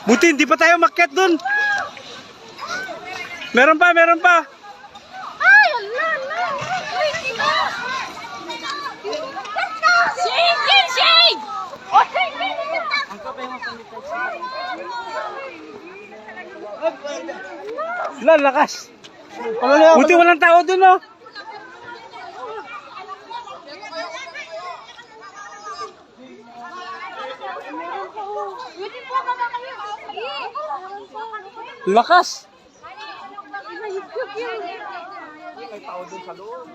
Buti hindi pa tayo makyat dun. Meron pa, meron pa. Ay, ala. Wait, ito. Shade, shade. Oh, shade. Lakas. Buti walang tao dun, oh. Lakas. May tao dun sa loob.